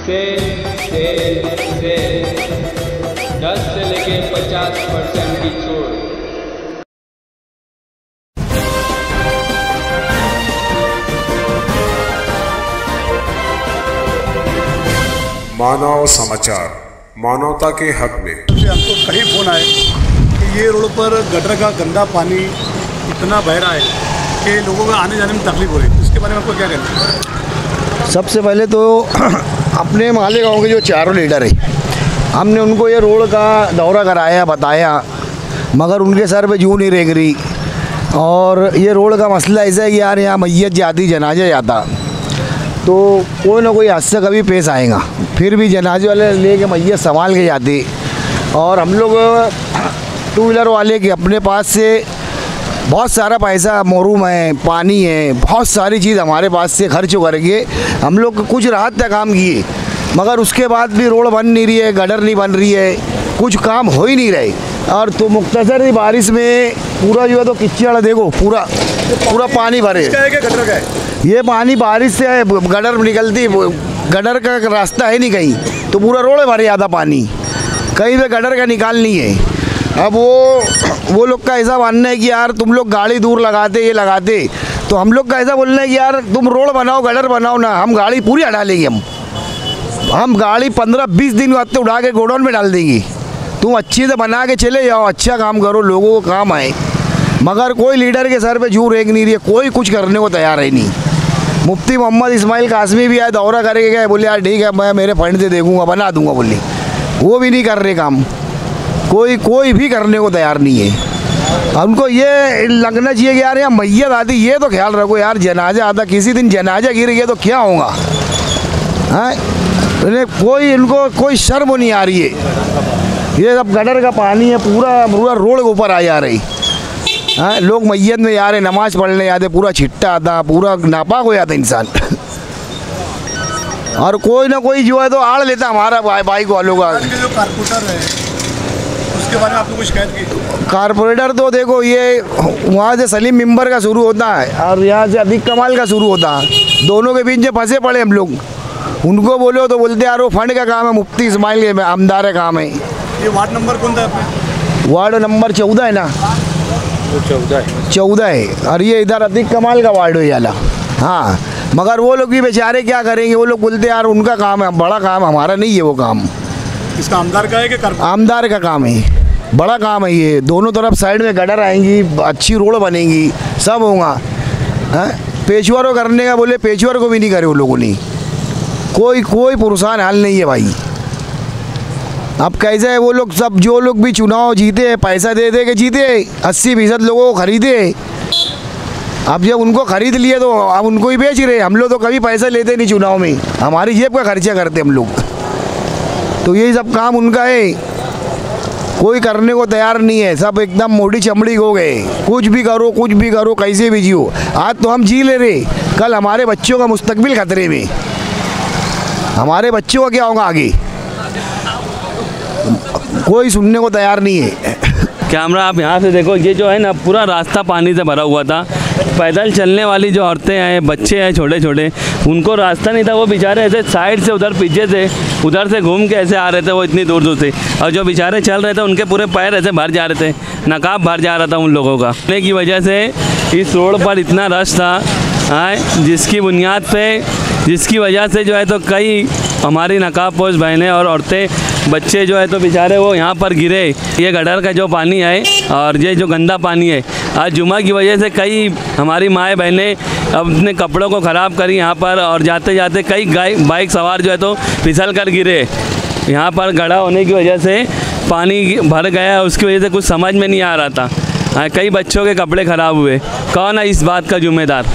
Cell 10 से लेके 50% की छूट। मानव समाचार, मानवता के हक में। हमको कहीं फोन आए कि ये रोड पर गटर का गंदा पानी इतना बह रहा है कि लोगों को आने जाने में तकलीफ हो रही है। इसके बारे में आपको क्या कहना है? सबसे पहले तो अपने माले गाँव के जो चारों लीडर है, हमने उनको ये रोड का दौरा कराया, बताया, मगर उनके सर पे जूं नहीं रेंग रही। और ये रोड का मसला ऐसा है कि यार यहाँ मैयत जाती, जनाजा जाता, तो कोई ना कोई हादसा कभी पेश आएगा। फिर भी जनाजे वाले लेके मैयत संभाल के जाते, और हम लोग टू व्हीलर वाले के अपने पास से बहुत सारा पैसा, मोरूम है, पानी है, बहुत सारी चीज़ हमारे पास से खर्च करके हम लोग कुछ राहत तक काम किए, मगर उसके बाद भी रोड बन नहीं रही है, गटर नहीं बन रही है, कुछ काम हो ही नहीं रहे। और तो मुख्तसर ही बारिश में पूरा जो है तो किचड़ देखो, पूरा पानी भरे। गटर का है ये पानी बारिश से है, गटर निकलती, गटर का रास्ता है नहीं कहीं, तो पूरा रोड भरे ज़्यादा पानी, कहीं पे गटर का निकाल नहीं है। अब वो लोग का ऐसा मानना है कि यार तुम लोग गाड़ी दूर लगाते, ये लगाते, तो हम लोग का ऐसा बोलना है कि यार तुम रोड बनाओ, गटर बनाओ ना, हम गाड़ी पूरी हटा लेंगे। हम गाड़ी 15-20 दिन बाद तो उठा के गोडाउन में डाल देंगे। तुम अच्छी से बना के चले जाओ, अच्छा काम करो, लोगों को काम आए। मगर कोई लीडर के सर पे जूं रेंग नहीं रही है, कोई कुछ करने को तैयार है नहीं। मुफ्ती मोहम्मद इस्माइल कासमी भी आए, दौरा करके गए, बोले यार ठीक है, मैं मेरे फंड से देखूँगा, बना दूँगा, बोले वो भी नहीं कर रहे काम। कोई भी करने को तैयार नहीं है। उनको ये लगना चाहिए कि यार यहाँ मैयत आती, ये तो ख्याल रखो यार, जनाजा आता, किसी दिन जनाजा गिर गया तो क्या होगा। हाँ, इनको कोई शर्म नहीं आ रही है। ये सब गटर का पानी है, पूरा रोड के ऊपर आ जा रही। हाँ, लोग मैयत में जा रहे, नमाज पढ़ने जाते, पूरा छिट्टा आता, पूरा नापाक हो जाता इंसान। और कोई ना कोई जो है तो आड़ लेता हमारा बाइक वालों का। जो कारपोरेटर है उसके बारे में आपने कुछ शिकायत की? कारपोरेटर तो देखो, ये वहाँ से सलीम मेंबर का शुरू होता है और यहाँ से अदीक कमाल का शुरू होता है, दोनों के बीच में फंसे पड़े हम लोग। उनको बोलो तो बोलते यार वो फंड का काम है, मुफ्ती इस्माइल के आमदार का काम है। ये वार्ड नंबर कौन था आपने? वार्ड नंबर 14 है ना, 14 है। और ये इधर अदीक कमाल का वार्ड है वाला। हाँ, मगर वो लोग भी बेचारे क्या करेंगे, वो लोग बोलते यार उनका काम है, बड़ा काम हमारा नहीं है वो काम। इसका आमदार का है कि आमदार का काम है, बड़ा काम है ये। दोनों तरफ साइड में गटर आएंगी, अच्छी रोड बनेगी, सब होगा। पेशवर करने का बोले, पेशवर को भी नहीं करे वो लोगों ने। कोई पुरसान हाल नहीं है भाई। अब कैसे है, वो लोग सब, जो लोग भी चुनाव जीते, पैसा दे के जीते, 80% लोगों को खरीदे। अब जब उनको खरीद लिए तो अब उनको ही बेच रहे। हम लोग तो कभी पैसा लेते नहीं चुनाव में, हमारी जेब का खर्चा करते हम लोग। तो यही सब काम उनका है, कोई करने को तैयार नहीं है। सब एकदम मोटी चमड़ी हो गए, कुछ भी करो, कैसे भी जियो। आज तो हम जी ले रहे, कल हमारे बच्चों का मुस्तकबिल खतरे में। हमारे बच्चों का क्या होगा आगे, कोई सुनने को तैयार नहीं है। कैमरा आप यहाँ से देखो, ये जो है ना पूरा रास्ता पानी से भरा हुआ था। पैदल चलने वाली जो औरतें हैं, बच्चे हैं छोटे छोटे, उनको रास्ता नहीं था। वो बेचारे ऐसे साइड से उधर पीछे से उधर से घूम के ऐसे आ रहे थे, वो इतनी दूर से। और जो बेचारे चल रहे थे उनके पूरे पैर ऐसे भर जा रहे थे, नकाब भर जा रहा था उन लोगों का। की वजह से इस रोड पर इतना रश था, जिसकी बुनियाद पे, जिसकी वजह से जो है तो कई हमारी नकाबपोश बहनें और औरतें, बच्चे जो है तो बेचारे वो यहाँ पर गिरे। ये गटर का जो पानी है और ये जो गंदा पानी है, आज जुमा की वजह से कई हमारी माएँ बहनें अपने कपड़ों को ख़राब करी यहाँ पर, और जाते जाते कई बाइक सवार जो है तो फिसल कर गिरे। यहाँ पर गड्ढा होने की वजह से पानी भर गया, उसकी वजह से कुछ समझ में नहीं आ रहा था। कई बच्चों के कपड़े ख़राब हुए। कौन है इस बात का जिम्मेदार?